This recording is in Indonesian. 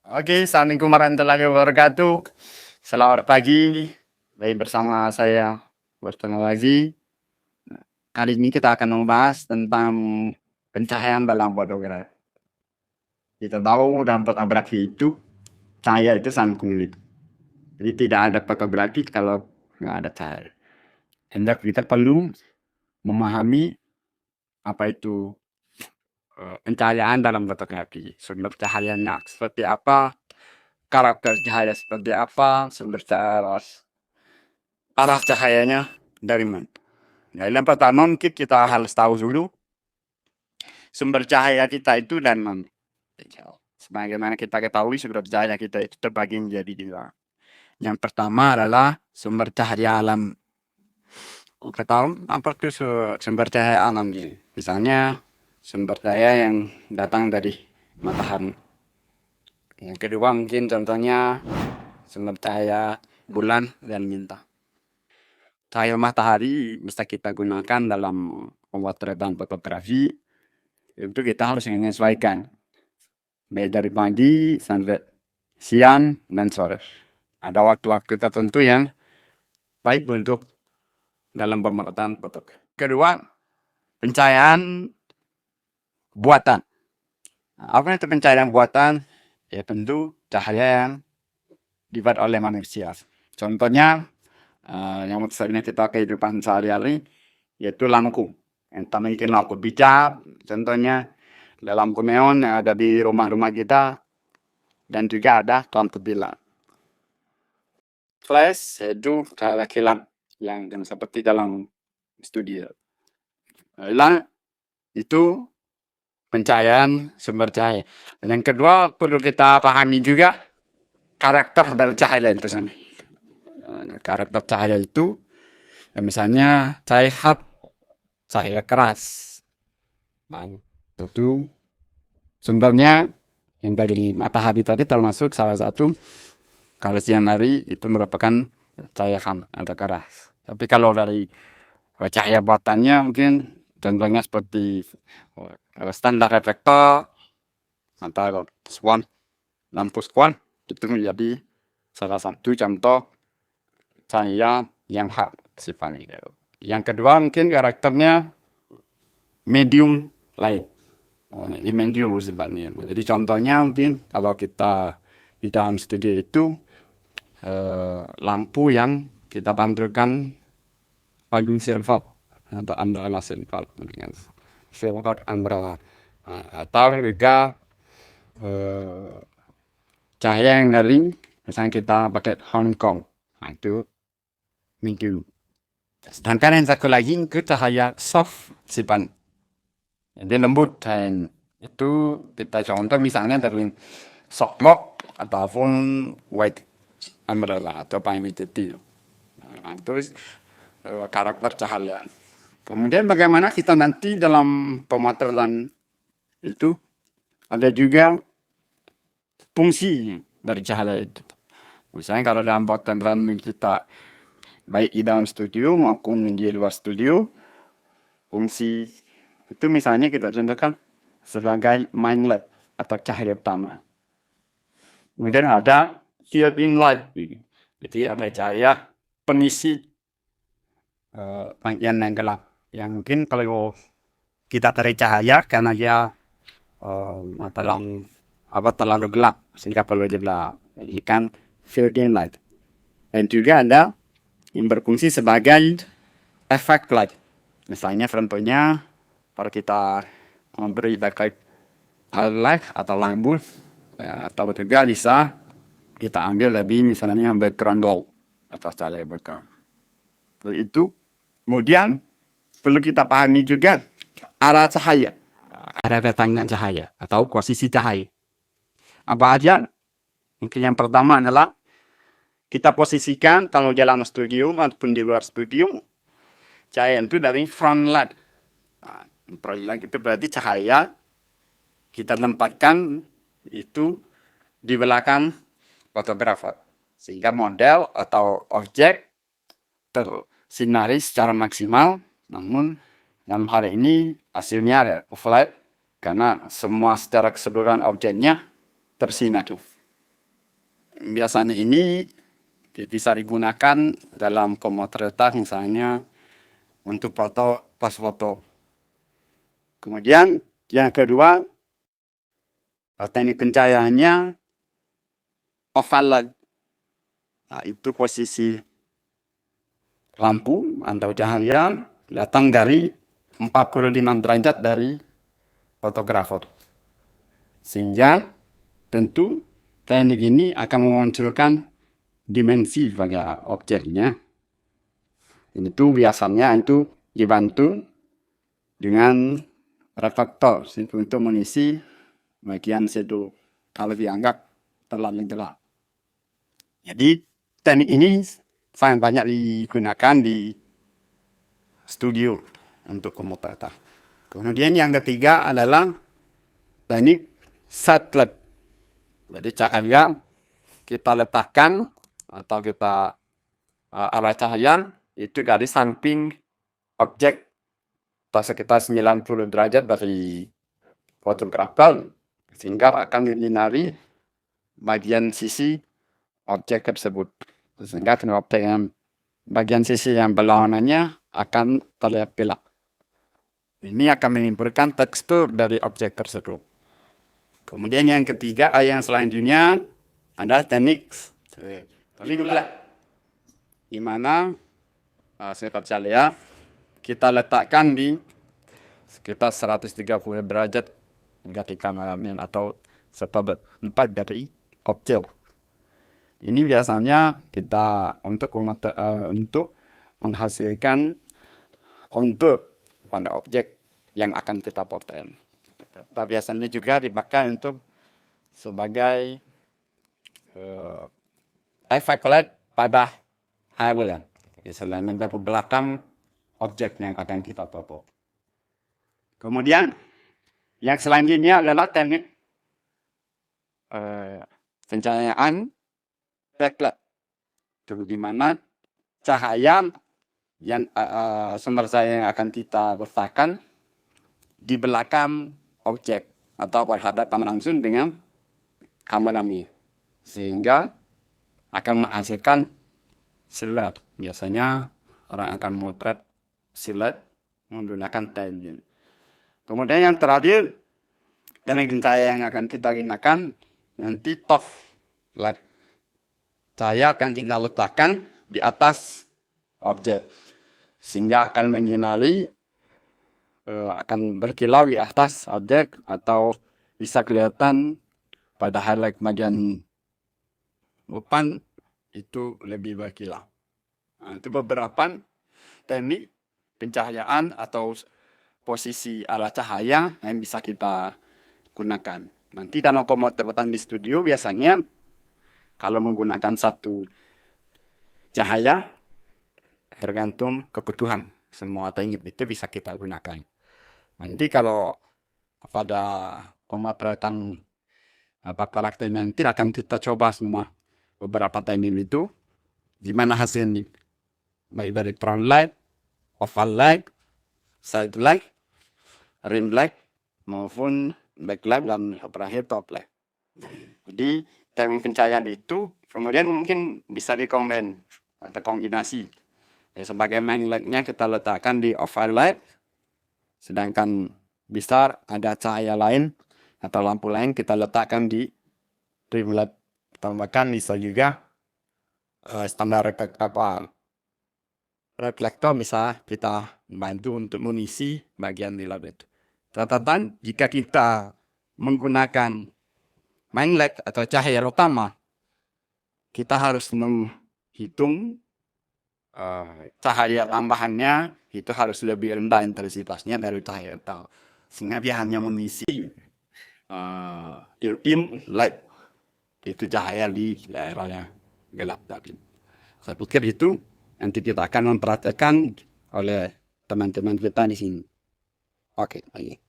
Oke, Assalamualaikum warahmatullahi wabarakatuh. Selamat pagi, baik bersama saya bertemu lagi. Kali ini kita akan membahas tentang pencahayaan dalam fotografi. Kita tahu dalam fotografi itu cahaya itu sangat sulit. Jadi tidak ada fotografi kalau nggak ada cahaya. Hendak kita perlu memahami apa itu pencahayaan dalam fotografi. Sumber cahayanya seperti apa, karakter cahaya seperti apa, sumber cahaya arah cahayanya dari mana. Ya, yang pertama mungkin kita harus tahu dulu sumber cahaya kita itu dari mana. Sebagaimana kita ketahui sumber cahaya kita itu terbagi menjadi dua. Yang pertama adalah sumber cahaya alam. Kita tahu apa itu sumber cahaya alam ini? Misalnya sumber cahaya yang datang dari matahari. Yang kedua mungkin contohnya sumber cahaya bulan dan bintang. Cahaya matahari bisa kita gunakan dalam pemotretan fotografi. Itu kita harus menyesuaikan. Baik dari pagi sampai siang dan sore. Ada waktu-waktu tertentu yang baik untuk dalam pemotretan fotografi. Kedua, pencahayaan buatan. Apa itu pencahayaan buatan? Ya tentu cahaya yang dibuat oleh manusia. Contohnya yang sering kita kehidupan sehari-hari yaitu lampu. Entah mungkin lampu bicar, contohnya lampu neon yang ada di rumah-rumah kita, dan juga ada lampu bilang. Flash itu cahaya kilat yang seperti dalam studio. Lalu itu pencahayaan sumber cahaya. Dan yang kedua perlu kita pahami juga karakter dari cahaya itu sendiri. Karakter cahaya itu misalnya cahaya hard, cahaya keras. Itu sumbernya yang dari matahari tadi termasuk salah satu. Kalau siang hari itu merupakan cahaya atau keras. Tapi kalau dari cahaya buatannya mungkin contohnya seperti standar reflektor atau swan, lampu swan itu menjadi salah satu contoh cahaya yang hard sifatnya. Yang kedua mungkin karakternya medium light. Ini medium sifatnya. Jadi contohnya mungkin kalau kita di dalam studio itu lampu yang kita tampilkan pagi silver atau umbrella silver dengan silver umbrella atau juga cahaya yang dari misalnya kita pakai Hong Kong itu medium. Sedangkan yang satu lagi itu cahaya soft sifat, jadi lembut, dan itu kita contoh misalnya dari softbox ataupun white umbrella atau payment itu. Terus karakter cahaya. Kemudian bagaimana kita nanti dalam pemotretan itu ada juga fungsi dari cahaya itu. Misalnya kalau dalam potrettan kita baik di dalam studio maupun di luar studio, fungsi itu misalnya kita contohkan sebagai main light atau cahaya utama. Kemudian ada shielding light, jadi ada cahaya pengisi bagian yang gelap. Yang mungkin kalau kita tarik cahaya karena dia terlalu gelap sehingga perlu dijadikan shielding light. Dan juga ada yang berfungsi sebagai efek light. Misalnya contohnya kalau kita memberi backlight light atau lampu atau juga bisa kita ambil lebih misalnya background wall atau cahaya background. Itu kemudian perlu kita pahami juga arah cahaya, arah datangnya cahaya atau posisi cahaya. Apa aja? Mungkin yang pertama adalah kita posisikan kalau dalam studio maupun di luar studio, cahaya itu dari front light. Front light itu berarti cahaya kita tempatkan itu di belakang fotografer, sehingga model atau objek tersinari secara maksimal. Namun dalam hal ini hasilnya ada offlight karena semua secara keseluruhan objeknya tersinar. biasanya ini bisa digunakan dalam pemotretan misalnya untuk foto pas foto. Kemudian yang kedua, teknik pencahayaannya overlight. Nah, itu posisi lampu atau cahaya datang dari 45 derajat dari fotografer. Sehingga tentu teknik ini akan memunculkan dimensi pada objeknya. Itu biasanya itu dibantu dengan reflektor untuk mengisi bagian shadow kalau dianggap terlalu gelap. Jadi teknik ini sangat banyak digunakan di studio untuk pemotretan. Kemudian yang ketiga adalah teknik satellite. Jadi cahaya kita letakkan atau kita arah cahaya itu dari samping objek sekitar 90 derajat dari fotografer sehingga akan menyinari bagian sisi objek tersebut. Sehingga objek yang bagian sisi yang berlawanannya akan terlihat gelap. Ini akan menimbulkan tekstur dari objek tersebut. Kemudian yang ketiga, yang selanjutnya adalah teknik di mana sifat cahaya kita letakkan di sekitar 130 derajat hingga kameramen atau seperempat dari objek. Ini biasanya kita untuk menghasilkan kontur pada objek yang akan kita potret. Biasanya juga dipakai untuk sebagai efek LED pada hardware. Selain dari belakang objek yang akan kita foto. Kemudian yang selanjutnya adalah teknik pencahayaan backlight, di mana cahaya yang sumber cahaya yang akan kita letakkan di belakang objek atau berhadapan langsung dengan kameramen, sehingga akan menghasilkan siluet. Biasanya orang akan memotret siluet menggunakan teknik. Kemudian yang terakhir, teknik cahaya yang akan kita gunakan nanti top light. Cahaya akan kita letakkan di atas objek, sehingga akan menyinari, akan berkilau di atas objek atau bisa kelihatan pada highlight bagian depan itu lebih berkilau. Nah, itu beberapa teknik pencahayaan atau posisi arah cahaya yang bisa kita gunakan. Nanti dalam pemotretan di studio biasanya kalau menggunakan satu cahaya tergantung kebutuhan. Semua teknik itu bisa kita gunakan. Nanti kalau pada pemotretan karakter nanti akan kita coba semua beberapa teknik itu, di mana hasilnya baik dari front light, oval light, side light, rim light, maupun backlight dan terakhir top light. Jadi teknik pencahayaan itu kemudian mungkin bisa dikombin atau kombinasi. Sebagai main lightnya kita letakkan di oval light, sedangkan bisa ada cahaya lain atau lampu lain kita letakkan di rim light. Tambahkan bisa juga standar reflektor bisa kita bantu untuk mengisi bagian di lab itu. Catatan, jika kita menggunakan main light atau cahaya utama, kita harus menghitung cahaya tambahannya itu harus lebih rendah intensitasnya dari cahaya utama, sehingga dia hanya mengisi dim light, itu cahaya di daerah yang gelap tadi. Saya pikir itu nanti kita akan mempraktekkan oleh teman-teman kita di sini. Oke, lagi.